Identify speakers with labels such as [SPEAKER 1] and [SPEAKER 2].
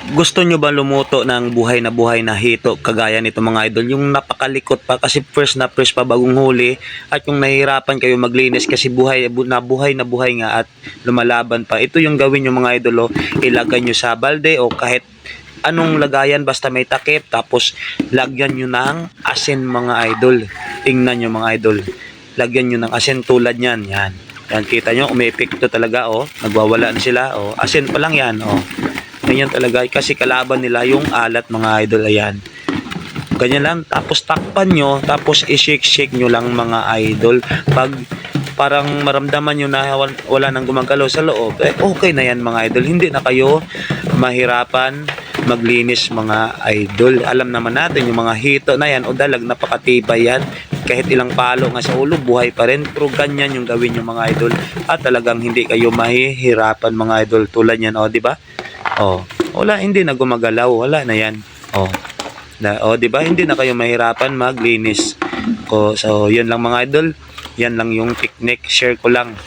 [SPEAKER 1] Gusto nyo ba lumuto ng buhay na hito kagaya nito mga idol? Yung napakalikot pa kasi first pa bagong huli at yung nahihirapan kayo maglinis kasi buhay na buhay nga at lumalaban pa. Ito yung gawin nyo mga idol, oh. Ilagay nyo sa balde o kahit anong lagayan basta may takip tapos lagyan nyo ng asin mga idol. Tingnan nyo mga idol. Lagyan nyo ng asin tulad yan. Yan. Yan kita nyo umepek to talaga, oh. Nagwawala na sila, oh. Asin pa lang yan, oh. Ganyan talaga kasi kalaban nila yung alat mga idol. Ayan, ganyan lang, tapos takpan nyo, tapos i-shake nyo lang mga idol. Pag parang maramdaman nyo na wala nang gumagalaw sa loob, okay na yan mga idol. Hindi na kayo mahirapan maglinis mga idol. Alam naman natin yung mga hito na yan o dalag, napakatibay yan. Kahit ilang palo nga sa ulo, buhay pa rin. Pero ganyan yung gawin yung mga idol at talagang hindi kayo mahihirapan mga idol. Tulad yan, o, di ba? Oh, wala, hindi na gumagalaw, wala na 'yan. Oh. Oh, 'di ba? Hindi na kayo mahirapan maglinis. So, 'yun lang mga idol. Yan lang yung technique, share ko lang.